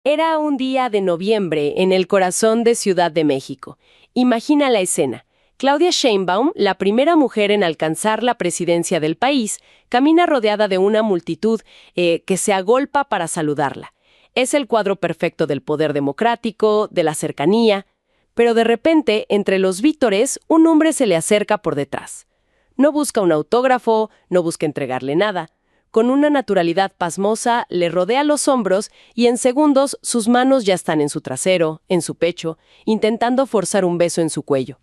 Era un día de noviembre en el corazón de Ciudad de México. Imagina la escena. Claudia Sheinbaum, la primera mujer en alcanzar la presidencia del país, camina rodeada de una multitud que se agolpa para saludarla. Es el cuadro perfecto del poder democrático, de la cercanía. Pero de repente, entre los vítores, un hombre se le acerca por detrás. No busca un autógrafo, no busca entregarle nada. Con una naturalidad pasmosa, le rodea los hombros y en segundos sus manos ya están en su trasero, en su pecho, intentando forzar un beso en su cuello.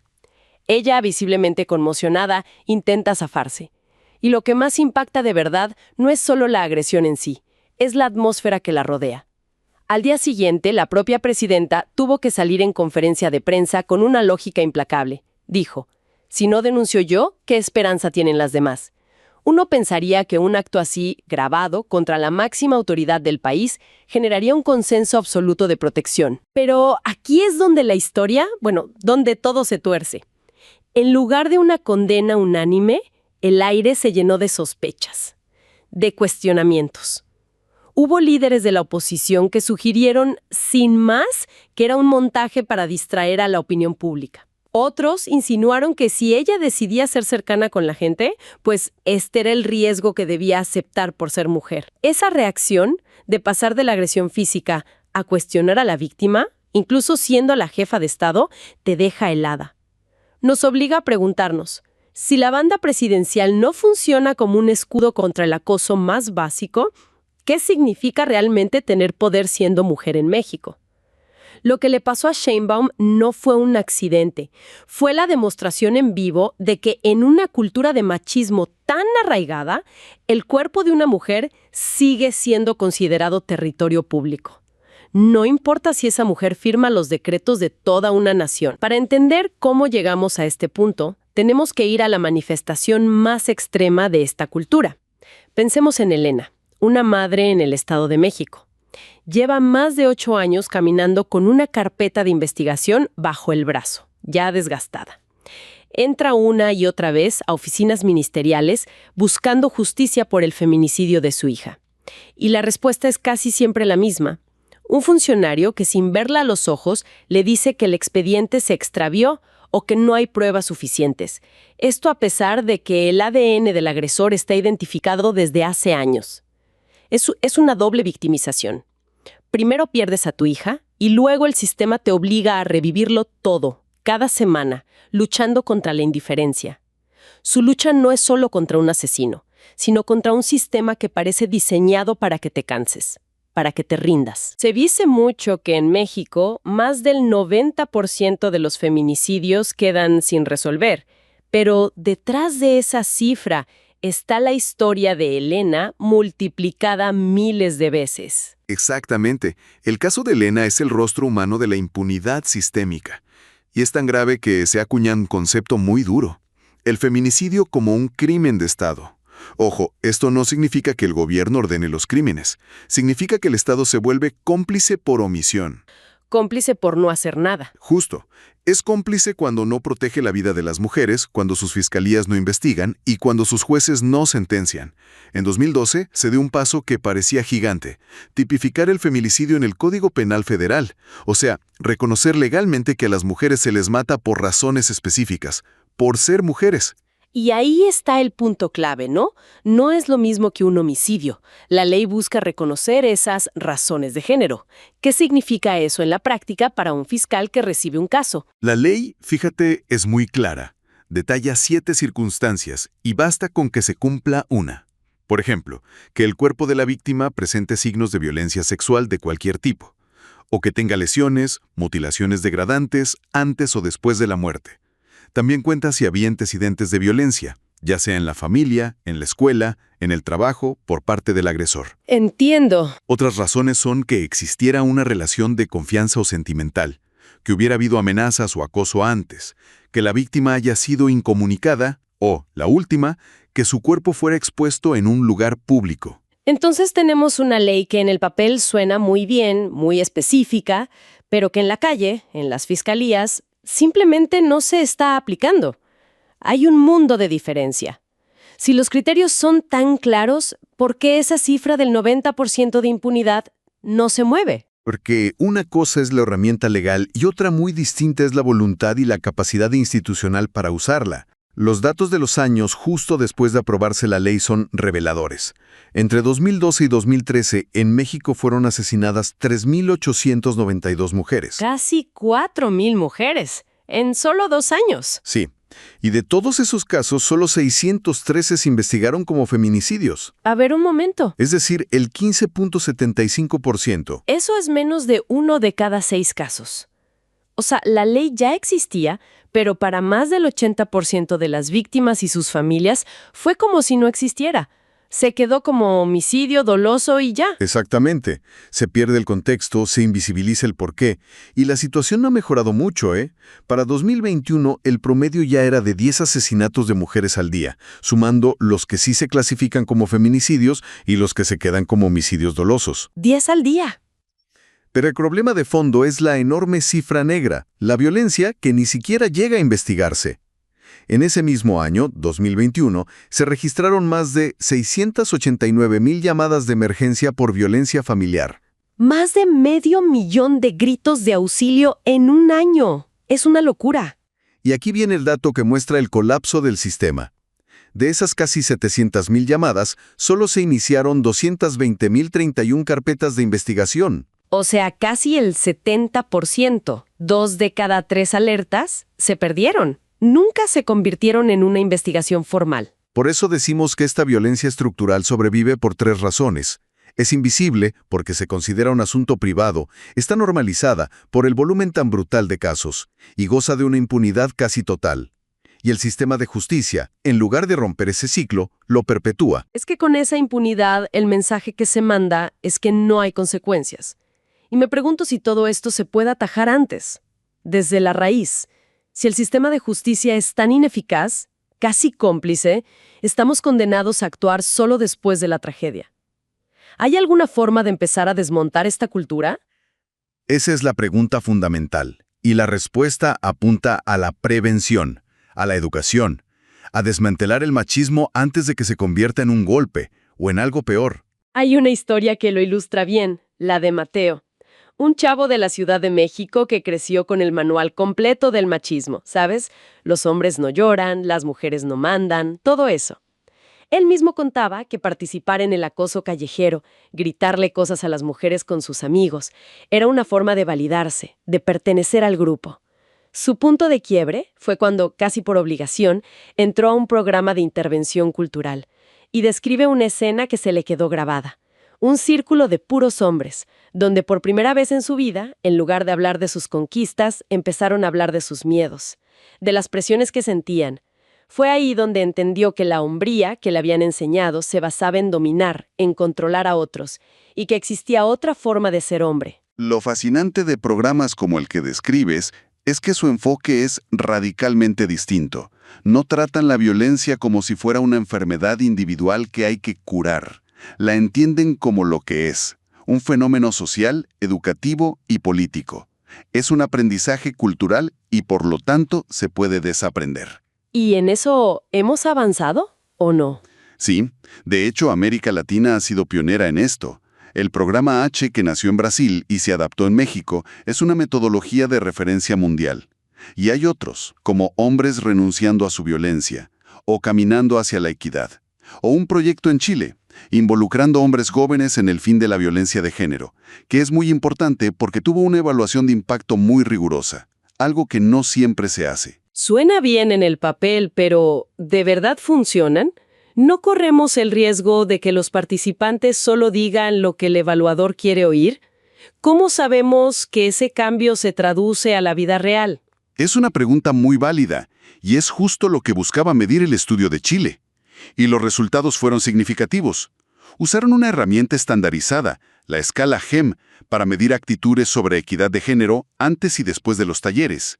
Ella, visiblemente conmocionada, intenta zafarse. Y lo que más impacta de verdad no es solo la agresión en sí, es la atmósfera que la rodea. Al día siguiente, la propia presidenta tuvo que salir en conferencia de prensa con una lógica implacable. Dijo, «Si no denuncio yo, ¿qué esperanza tienen las demás?». Uno pensaría que un acto así, grabado, contra la máxima autoridad del país, generaría un consenso absoluto de protección. Pero aquí es donde la historia, donde todo se tuerce. En lugar de una condena unánime, el aire se llenó de sospechas, de cuestionamientos. Hubo líderes de la oposición que sugirieron, sin más, que era un montaje para distraer a la opinión pública. Otros insinuaron que si ella decidía ser cercana con la gente, pues este era el riesgo que debía aceptar por ser mujer. Esa reacción de pasar de la agresión física a cuestionar a la víctima, incluso siendo la jefa de Estado, te deja helada. Nos obliga a preguntarnos, si la banda presidencial no funciona como un escudo contra el acoso más básico, ¿qué significa realmente tener poder siendo mujer en México? Lo que le pasó a Sheinbaum no fue un accidente, fue la demostración en vivo de que en una cultura de machismo tan arraigada, el cuerpo de una mujer sigue siendo considerado territorio público. No importa si esa mujer firma los decretos de toda una nación. Para entender cómo llegamos a este punto, tenemos que ir a la manifestación más extrema de esta cultura. Pensemos en Elena, una madre en el Estado de México. Lleva más de 8 años caminando con una carpeta de investigación bajo el brazo, ya desgastada. Entra una y otra vez a oficinas ministeriales buscando justicia por el feminicidio de su hija. Y la respuesta es casi siempre la misma. Un funcionario que sin verla a los ojos le dice que el expediente se extravió o que no hay pruebas suficientes. Esto a pesar de que el ADN del agresor está identificado desde hace años. Es una doble victimización. Primero pierdes a tu hija y luego el sistema te obliga a revivirlo todo, cada semana, luchando contra la indiferencia. Su lucha no es solo contra un asesino, sino contra un sistema que parece diseñado para que te canses, para que te rindas. Se dice mucho que en México más del 90% de los feminicidios quedan sin resolver, pero detrás de esa cifra está la historia de Elena multiplicada miles de veces. Exactamente. El caso de Elena es el rostro humano de la impunidad sistémica. Y es tan grave que se acuña un concepto muy duro. El feminicidio como un crimen de Estado. Ojo, esto no significa que el gobierno ordene los crímenes. Significa que el Estado se vuelve cómplice por omisión. Cómplice por no hacer nada. Justo. Es cómplice cuando no protege la vida de las mujeres, cuando sus fiscalías no investigan y cuando sus jueces no sentencian. En 2012 se dio un paso que parecía gigante: tipificar el feminicidio en el Código Penal Federal. O sea, reconocer legalmente que a las mujeres se les mata por razones específicas, por ser mujeres. Y ahí está el punto clave, ¿no? No es lo mismo que un homicidio. La ley busca reconocer esas razones de género. ¿Qué significa eso en la práctica para un fiscal que recibe un caso? La ley, fíjate, es muy clara. Detalla 7 circunstancias y basta con que se cumpla una. Por ejemplo, que el cuerpo de la víctima presente signos de violencia sexual de cualquier tipo, o que tenga lesiones, mutilaciones degradantes antes o después de la muerte. También cuenta si había antecedentes de violencia, ya sea en la familia, en la escuela, en el trabajo, por parte del agresor. Entiendo. Otras razones son que existiera una relación de confianza o sentimental, que hubiera habido amenazas o acoso antes, que la víctima haya sido incomunicada o, la última, que su cuerpo fuera expuesto en un lugar público. Entonces tenemos una ley que en el papel suena muy bien, muy específica, pero que en la calle, en las fiscalías, simplemente no se está aplicando. Hay un mundo de diferencia. Si los criterios son tan claros, ¿por qué esa cifra del 90% de impunidad no se mueve? Porque una cosa es la herramienta legal y otra muy distinta es la voluntad y la capacidad institucional para usarla. Los datos de los años justo después de aprobarse la ley son reveladores. Entre 2012 y 2013, en México fueron asesinadas 3.892 mujeres. Casi 4.000 mujeres, en solo 2 años. Sí, y de todos esos casos, solo 613 se investigaron como feminicidios. A ver, un momento. Es decir, el 15.75%. Eso es menos de 1 de cada 6 casos. O sea, la ley ya existía, pero para más del 80% de las víctimas y sus familias fue como si no existiera. Se quedó como homicidio doloso y ya. Exactamente. Se pierde el contexto, se invisibiliza el porqué. Y la situación no ha mejorado mucho, ¿eh? Para 2021, el promedio ya era de 10 asesinatos de mujeres al día, sumando los que sí se clasifican como feminicidios y los que se quedan como homicidios dolosos. 10 al día. Pero el problema de fondo es la enorme cifra negra, la violencia que ni siquiera llega a investigarse. En ese mismo año, 2021, se registraron más de 689,000 llamadas de emergencia por violencia familiar. Más de 500,000 de gritos de auxilio en un año. Es una locura. Y aquí viene el dato que muestra el colapso del sistema. De esas casi 700,000 llamadas, solo se iniciaron 220,031 carpetas de investigación. O sea, casi el 70%, 2 de cada 3 alertas, se perdieron. Nunca se convirtieron en una investigación formal. Por eso decimos que esta violencia estructural sobrevive por 3 razones. Es invisible porque se considera un asunto privado, está normalizada por el volumen tan brutal de casos, y goza de una impunidad casi total. Y el sistema de justicia, en lugar de romper ese ciclo, lo perpetúa. Es que con esa impunidad, el mensaje que se manda es que no hay consecuencias. Y me pregunto si todo esto se puede atajar antes, desde la raíz. Si el sistema de justicia es tan ineficaz, casi cómplice, estamos condenados a actuar solo después de la tragedia. ¿Hay alguna forma de empezar a desmontar esta cultura? Esa es la pregunta fundamental, y la respuesta apunta a la prevención, a la educación, a desmantelar el machismo antes de que se convierta en un golpe o en algo peor. Hay una historia que lo ilustra bien, la de Mateo. Un chavo de la Ciudad de México que creció con el manual completo del machismo, ¿sabes? Los hombres no lloran, las mujeres no mandan, todo eso. Él mismo contaba que participar en el acoso callejero, gritarle cosas a las mujeres con sus amigos, era una forma de validarse, de pertenecer al grupo. Su punto de quiebre fue cuando, casi por obligación, entró a un programa de intervención cultural y describe una escena que se le quedó grabada. Un círculo de puros hombres, donde por primera vez en su vida, en lugar de hablar de sus conquistas, empezaron a hablar de sus miedos, de las presiones que sentían. Fue ahí donde entendió que la hombría que le habían enseñado se basaba en dominar, en controlar a otros, y que existía otra forma de ser hombre. Lo fascinante de programas como el que describes es que su enfoque es radicalmente distinto. No tratan la violencia como si fuera una enfermedad individual que hay que curar. La entienden como lo que es, un fenómeno social, educativo y político. Es un aprendizaje cultural y por lo tanto se puede desaprender. ¿Y en eso hemos avanzado o no? Sí, de hecho América Latina ha sido pionera en esto. El programa H, que nació en Brasil y se adaptó en México, es una metodología de referencia mundial. Y hay otros, como Hombres renunciando a su violencia, o Caminando hacia la equidad, o un proyecto en Chile, involucrando hombres jóvenes en el fin de la violencia de género, que es muy importante porque tuvo una evaluación de impacto muy rigurosa, algo que no siempre se hace. Suena bien en el papel, pero ¿de verdad funcionan? ¿No corremos el riesgo de que los participantes solo digan lo que el evaluador quiere oír? ¿Cómo sabemos que ese cambio se traduce a la vida real? Es una pregunta muy válida, y es justo lo que buscaba medir el estudio de Chile. Y los resultados fueron significativos. Usaron una herramienta estandarizada, la escala GEM, para medir actitudes sobre equidad de género antes y después de los talleres.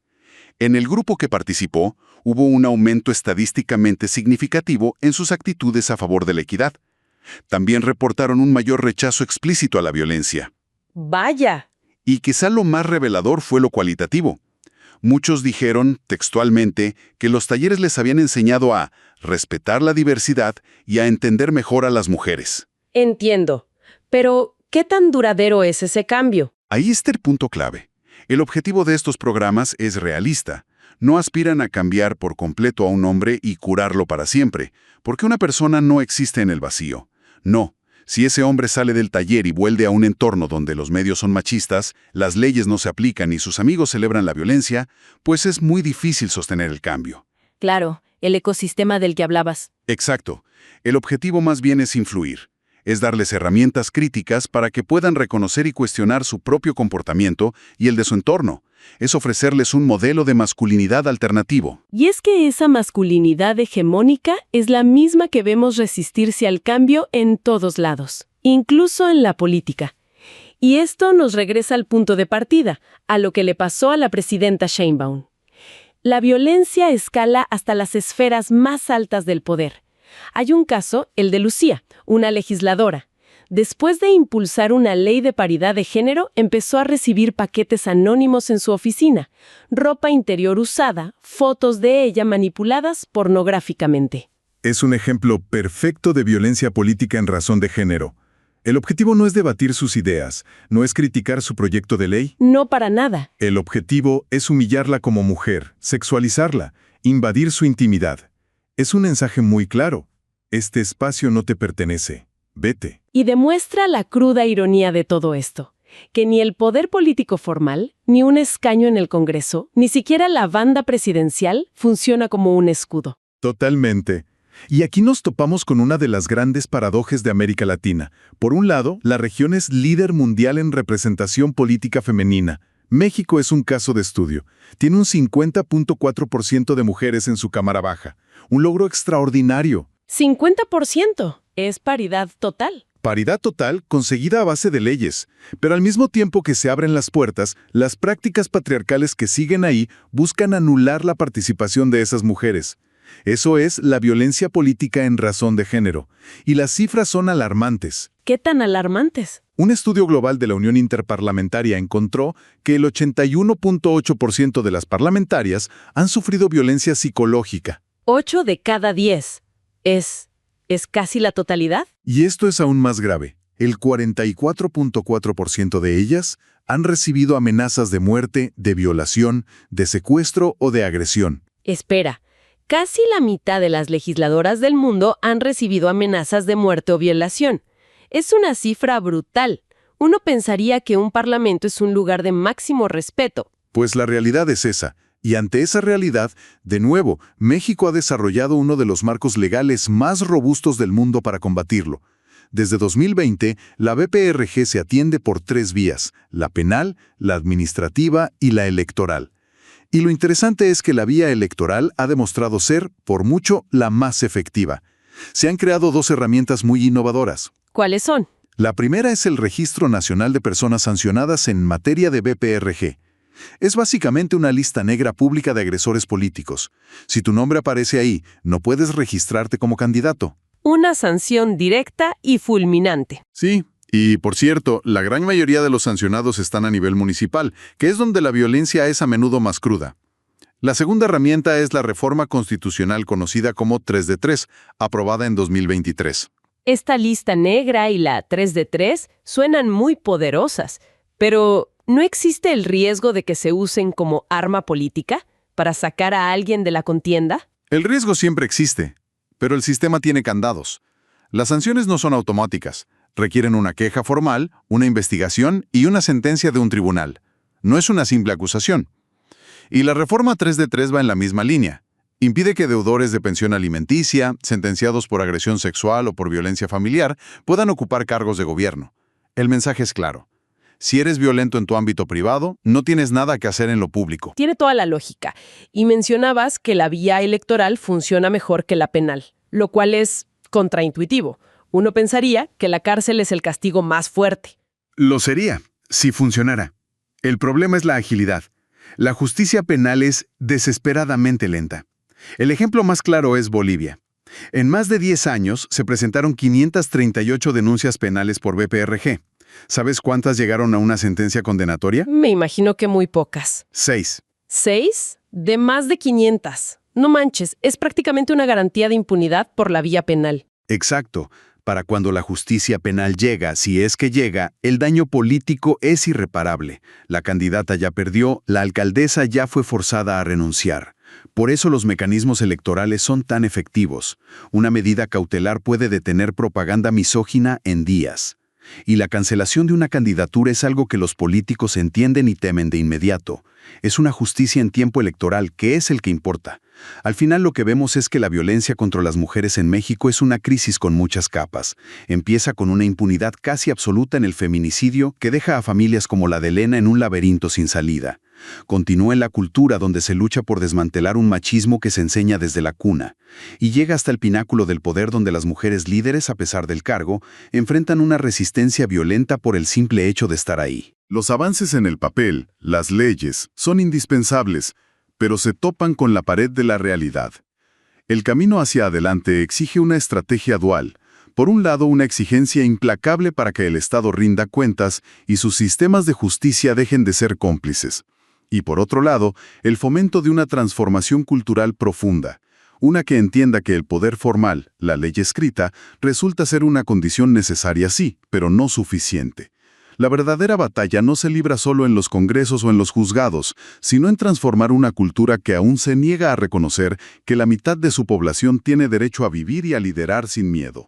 En el grupo que participó, hubo un aumento estadísticamente significativo en sus actitudes a favor de la equidad. También reportaron un mayor rechazo explícito a la violencia. ¡Vaya! Y quizá lo más revelador fue lo cualitativo. Muchos dijeron, textualmente, que los talleres les habían enseñado a respetar la diversidad y a entender mejor a las mujeres. Entiendo. Pero, ¿qué tan duradero es ese cambio? Ahí está el punto clave. El objetivo de estos programas es realista. No aspiran a cambiar por completo a un hombre y curarlo para siempre, porque una persona no existe en el vacío. No. Si ese hombre sale del taller y vuelve a un entorno donde los medios son machistas, las leyes no se aplican y sus amigos celebran la violencia, pues es muy difícil sostener el cambio. Claro, el ecosistema del que hablabas. Exacto. El objetivo más bien es influir. Es darles herramientas críticas para que puedan reconocer y cuestionar su propio comportamiento y el de su entorno. Es ofrecerles un modelo de masculinidad alternativo. Y es que esa masculinidad hegemónica es la misma que vemos resistirse al cambio en todos lados, incluso en la política. Y esto nos regresa al punto de partida, a lo que le pasó a la presidenta Sheinbaum. La violencia escala hasta las esferas más altas del poder. Hay un caso, el de Lucía, una legisladora. Después de impulsar una ley de paridad de género, empezó a recibir paquetes anónimos en su oficina, ropa interior usada, fotos de ella manipuladas pornográficamente. Es un ejemplo perfecto de violencia política en razón de género. El objetivo no es debatir sus ideas, no es criticar su proyecto de ley. No para nada. El objetivo es humillarla como mujer, sexualizarla, invadir su intimidad. Es un mensaje muy claro. Este espacio no te pertenece. Vete. Y demuestra la cruda ironía de todo esto, que ni el poder político formal, ni un escaño en el Congreso, ni siquiera la banda presidencial funciona como un escudo. Totalmente. Y aquí nos topamos con una de las grandes paradojas de América Latina. Por un lado, la región es líder mundial en representación política femenina. México es un caso de estudio. Tiene un 50.4% de mujeres en su Cámara Baja. Un logro extraordinario. 50%. Es paridad total. Paridad total conseguida a base de leyes. Pero al mismo tiempo que se abren las puertas, las prácticas patriarcales que siguen ahí buscan anular la participación de esas mujeres. Eso es la violencia política en razón de género. Y las cifras son alarmantes. ¿Qué tan alarmantes? Un estudio global de la Unión Interparlamentaria encontró que el 81.8% de las parlamentarias han sufrido violencia psicológica. 8 de cada 10. ¿Es casi la totalidad? Y esto es aún más grave. El 44.4% de ellas han recibido amenazas de muerte, de violación, de secuestro o de agresión. Espera. Casi la mitad de las legisladoras del mundo han recibido amenazas de muerte o violación. Es una cifra brutal. Uno pensaría que un parlamento es un lugar de máximo respeto. Pues la realidad es esa. Y ante esa realidad, de nuevo, México ha desarrollado uno de los marcos legales más robustos del mundo para combatirlo. Desde 2020, la BPRG se atiende por 3 vías: la penal, la administrativa y la electoral. Y lo interesante es que la vía electoral ha demostrado ser, por mucho, la más efectiva. Se han creado 2 herramientas muy innovadoras. ¿Cuáles son? La primera es el Registro Nacional de Personas Sancionadas en materia de BPRG. Es básicamente una lista negra pública de agresores políticos. Si tu nombre aparece ahí, no puedes registrarte como candidato. Una sanción directa y fulminante. Sí. Y, por cierto, la gran mayoría de los sancionados están a nivel municipal, que es donde la violencia es a menudo más cruda. La segunda herramienta es la reforma constitucional conocida como 3 de 3, aprobada en 2023. Esta lista negra y la 3 de 3 suenan muy poderosas, pero ¿no existe el riesgo de que se usen como arma política para sacar a alguien de la contienda? El riesgo siempre existe, pero el sistema tiene candados. Las sanciones no son automáticas. Requieren una queja formal, una investigación y una sentencia de un tribunal. No es una simple acusación. Y la reforma 3 de 3 va en la misma línea. Impide que deudores de pensión alimenticia, sentenciados por agresión sexual o por violencia familiar, puedan ocupar cargos de gobierno. El mensaje es claro. Si eres violento en tu ámbito privado, no tienes nada que hacer en lo público. Tiene toda la lógica. Y mencionabas que la vía electoral funciona mejor que la penal, lo cual es contraintuitivo. Uno pensaría que la cárcel es el castigo más fuerte. Lo sería, si funcionara. El problema es la agilidad. La justicia penal es desesperadamente lenta. El ejemplo más claro es Bolivia. En más de 10 años se presentaron 538 denuncias penales por BPRG. ¿Sabes cuántas llegaron a una sentencia condenatoria? Me imagino que muy pocas. 6. ¿6? De más de 500. No manches, es prácticamente una garantía de impunidad por la vía penal. Exacto. Para cuando la justicia penal llega, si es que llega, el daño político es irreparable. La candidata ya perdió, la alcaldesa ya fue forzada a renunciar. Por eso los mecanismos electorales son tan efectivos. Una medida cautelar puede detener propaganda misógina en días. Y la cancelación de una candidatura es algo que los políticos entienden y temen de inmediato. Es una justicia en tiempo electoral, que es el que importa. Al final lo que vemos es que la violencia contra las mujeres en México es una crisis con muchas capas. Empieza con una impunidad casi absoluta en el feminicidio que deja a familias como la de Elena en un laberinto sin salida. Continúa en la cultura donde se lucha por desmantelar un machismo que se enseña desde la cuna. Y llega hasta el pináculo del poder donde las mujeres líderes, a pesar del cargo, enfrentan una resistencia violenta por el simple hecho de estar ahí. Los avances en el papel, las leyes, son indispensables, pero se topan con la pared de la realidad. El camino hacia adelante exige una estrategia dual. Por un lado, una exigencia implacable para que el Estado rinda cuentas y sus sistemas de justicia dejen de ser cómplices. Y por otro lado, el fomento de una transformación cultural profunda, una que entienda que el poder formal, la ley escrita, resulta ser una condición necesaria sí, pero no suficiente. La verdadera batalla no se libra solo en los congresos o en los juzgados, sino en transformar una cultura que aún se niega a reconocer que la mitad de su población tiene derecho a vivir y a liderar sin miedo.